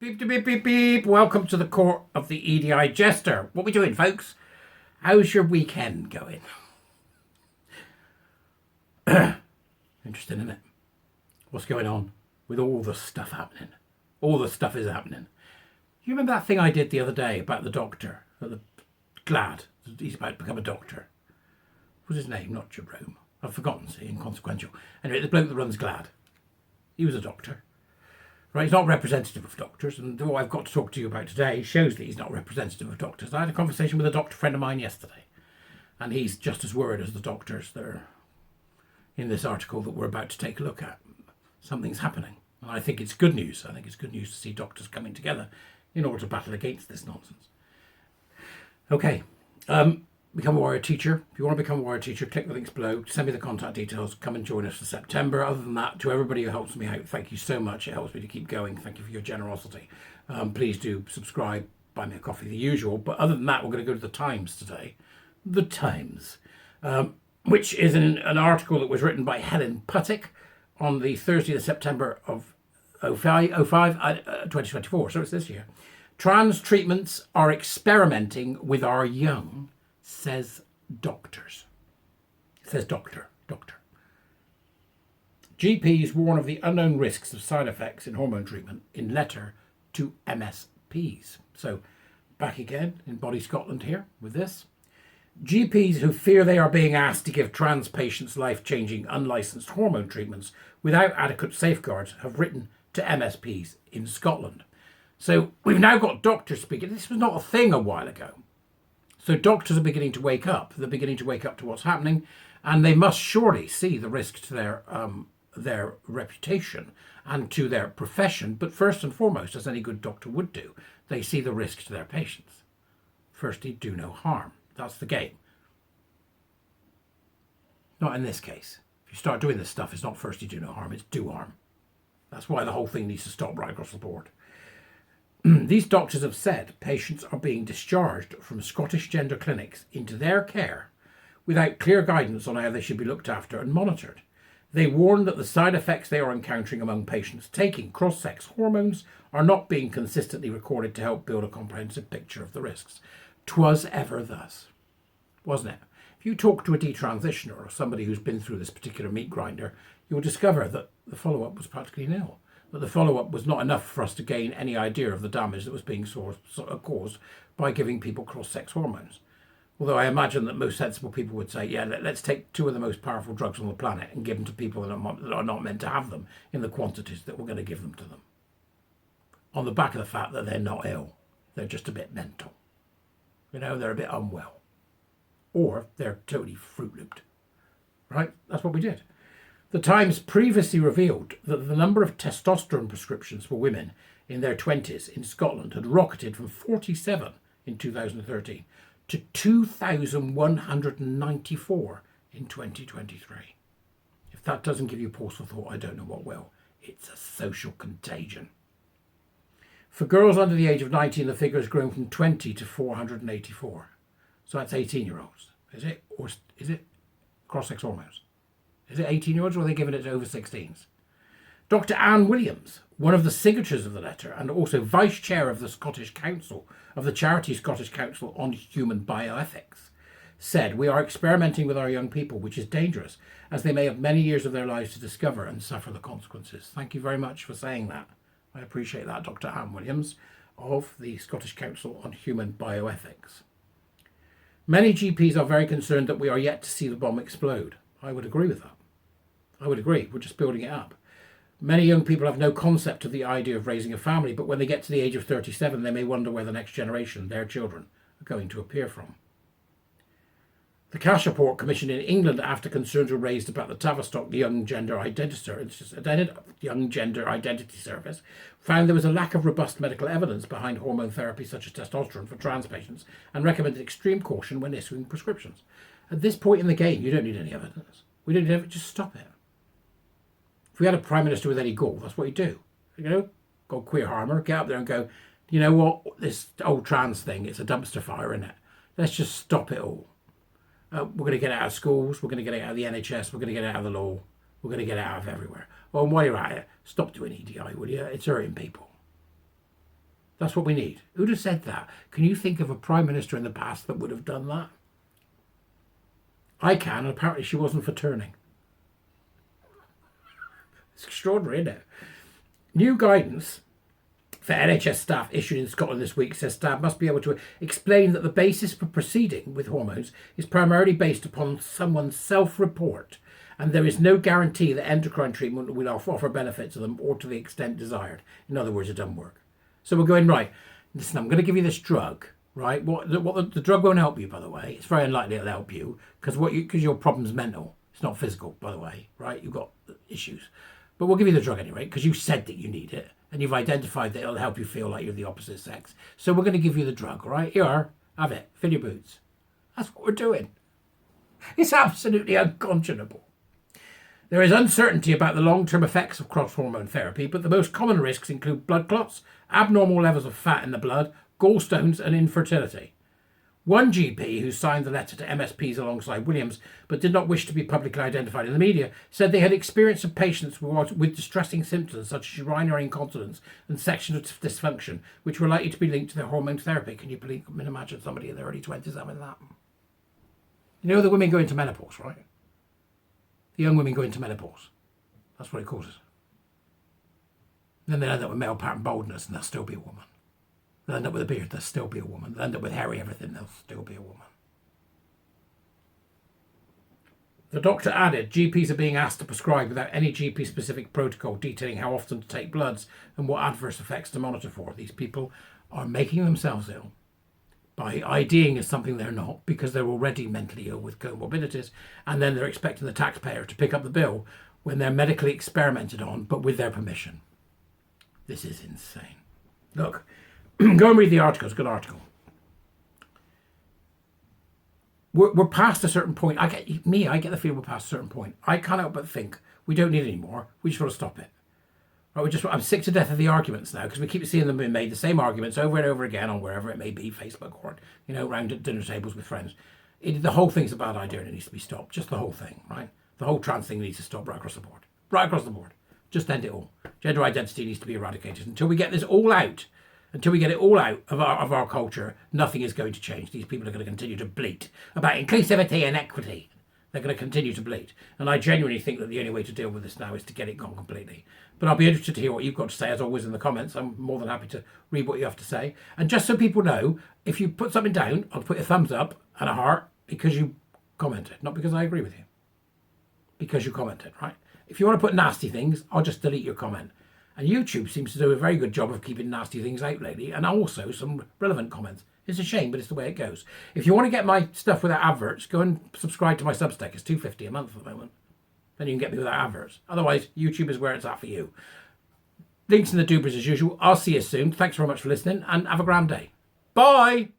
Beep, beep, beep, beep. Welcome to the court of the Edijester. What we doing, folks? How's your weekend going? Interesting, isn't it? What's going on with all the stuff happening? All the stuff is happening. You remember that thing I did the other day about the doctor? Glad. He's about to become a doctor. What was his name? Not Jerome. I've forgotten, see, inconsequential. Anyway, the bloke that runs Glad. He was a doctor. Right, he's not representative of doctors, and what I've got to talk to you about today shows that he's not representative of doctors. I had a conversation with a doctor friend of mine yesterday, and he's just as worried as the doctors that are in this article that we're about to take a look at. Something's happening, and I think it's good news. I think it's good news to see doctors coming together in order to battle against this nonsense. Okay, become a warrior teacher. If you want to become a warrior teacher, click the links below, send me the contact details, come and join us for September. Other than that, to everybody who helps me out, thank you so much. It helps me to keep going. Thank you for your generosity. Please do subscribe, buy me a coffee, the usual. But other than that, we're going to go to the Times today. The Times, which is an article that was written by Helen Puttick on the 30th of September of 2024, so it's this year. Trans treatments are experimenting with our young, says doctors. It says doctor. GPs warn of the unknown risks of side effects in hormone treatment in letter to MSPs. So back again in Body Scotland here with this. GPs who fear they are being asked to give trans patients life-changing unlicensed hormone treatments without adequate safeguards have written to MSPs in Scotland. So we've now got doctors speaking. This was not a thing a while ago. So doctors are beginning to wake up. They're beginning to wake up to what's happening, and they must surely see the risk to their reputation and to their profession. But first and foremost, as any good doctor would do, they see the risk to their patients. Firstly, do no harm. That's the game. Not in this case. If you start doing this stuff, it's not firstly do no harm, it's do harm. That's why the whole thing needs to stop right across the board. These doctors have said patients are being discharged from Scottish gender clinics into their care without clear guidance on how they should be looked after and monitored. They warn that the side effects they are encountering among patients taking cross-sex hormones are not being consistently recorded to help build a comprehensive picture of the risks. 'Twas ever thus, wasn't it? If you talk to a detransitioner or somebody who's been through this particular meat grinder, you'll discover that the follow-up was practically nil. That the follow-up was not enough for us to gain any idea of the damage that was being caused by giving people cross-sex hormones. Although I imagine that most sensible people would say, yeah, let's take two of the most powerful drugs on the planet and give them to people that are not meant to have them in the quantities that we're going to give them to them. On the back of the fact that they're not ill. They're just a bit mental. You know, they're a bit unwell. Or they're totally Fruit Looped. Right? That's what we did. The Times previously revealed that the number of testosterone prescriptions for women in their 20s in Scotland had rocketed from 47 in 2013 to 2,194 in 2023. If that doesn't give you pause for thought, I don't know what will. It's a social contagion. For girls under the age of 19, the figure has grown from 20 to 484. So that's 18-year-olds. Is it? Or is it cross-sex hormones? Is it 18-year-olds or are they giving it to over 16s? Dr. Anne Williams, one of the signatories of the letter and also vice chair of the Scottish Council, of the charity Scottish Council on Human Bioethics, said, "We are experimenting with our young people, which is dangerous, as they may have many years of their lives to discover and suffer the consequences." Thank you very much for saying that. I appreciate that, Dr. Anne Williams of the Scottish Council on Human Bioethics. Many GPs are very concerned that we are yet to see the bomb explode. I would agree with that. I would agree. We're just building it up. Many young people have no concept of the idea of raising a family, but when they get to the age of 37, they may wonder where the next generation, their children, are going to appear from. The Cash report commissioned in England after concerns were raised about the Tavistock Young Gender Identity Service found there was a lack of robust medical evidence behind hormone therapy such as testosterone for trans patients and recommended extreme caution when issuing prescriptions. At this point in the game, you don't need any evidence. We don't need evidence, just stop it. If we had a Prime Minister with any gall, that's what he'd do. You know, go queer harmer, get up there and go, you know what, this old trans thing, it's a dumpster fire, isn't it? Let's just stop it all. We're going to get it out of schools, we're going to get it out of the NHS, we're going to get it out of the law, we're going to get it out of everywhere. Well, and while you're at it, stop doing EDI, will you? It's hurting people. That's what we need. Who'd have said that? Can you think of a prime minister in the past that would have done that? I can, and apparently she wasn't for turning. It's extraordinary, isn't it? New guidance for NHS staff issued in Scotland this week says staff must be able to explain that the basis for proceeding with hormones is primarily based upon someone's self-report, and there is no guarantee that endocrine treatment will offer benefit to them or to the extent desired. In other words, it doesn't work. So we're going, right, listen, I'm going to give you this drug, right? The drug won't help you, by the way. It's very unlikely it'll help you because your problem's mental. It's not physical, by the way, right? You've got issues. But we'll give you the drug anyway because you said that you need it and you've identified that it'll help you feel like you're the opposite sex. So we're going to give you the drug, all right? Here, have it. Fill your boots. That's what we're doing. It's absolutely unconscionable. There is uncertainty about the long-term effects of cross-hormone therapy, but the most common risks include blood clots, abnormal levels of fat in the blood, gallstones and infertility. One GP who signed the letter to MSPs alongside Williams but did not wish to be publicly identified in the media said they had experience of patients with distressing symptoms such as urinary incontinence and sexual dysfunction which were likely to be linked to their hormone therapy. Can you imagine somebody in their early 20s having that? You know the women go into menopause, right? The young women go into menopause. That's what it causes. Then they'll end up with male pattern baldness and they'll still be a woman. They'll end up with a beard, they'll still be a woman. They'll end up with hairy everything, they'll still be a woman. The doctor added, GPs are being asked to prescribe without any GP-specific protocol detailing how often to take bloods and what adverse effects to monitor for. These people are making themselves ill by IDing as something they're not because they're already mentally ill with comorbidities, and then they're expecting the taxpayer to pick up the bill when they're medically experimented on, but with their permission. This is insane. Look, go and read the article. It's a good article. We're past a certain point. I get the feeling we're past a certain point. I can't help but think we don't need it anymore. We just want to stop it. Right, I'm sick to death of the arguments now because we keep seeing them being made, the same arguments over and over again on wherever it may be, Facebook or, around at dinner tables with friends. The whole thing's a bad idea and it needs to be stopped. Just the whole thing, right? The whole trans thing needs to stop right across the board. Right across the board. Just end it all. Gender identity needs to be eradicated. Until we get this all out, until we get it all out of our culture, nothing is going to change. These people are going to continue to bleat about inclusivity and equity. They're going to continue to bleat. And I genuinely think that the only way to deal with this now is to get it gone completely. But I'll be interested to hear what you've got to say, as always, in the comments. I'm more than happy to read what you have to say. And just so people know, if you put something down, I'll put a thumbs up and a heart because you commented, not because I agree with you. Because you commented, right? If you want to put nasty things, I'll just delete your comment. And YouTube seems to do a very good job of keeping nasty things out lately, and also some relevant comments. It's a shame, but it's the way it goes. If you want to get my stuff without adverts, go and subscribe to my Substack. It's $2.50 a month at the moment. Then you can get me without adverts. Otherwise, YouTube is where it's at for you. Links in the doobers as usual. I'll see you soon. Thanks very much for listening, and have a grand day. Bye!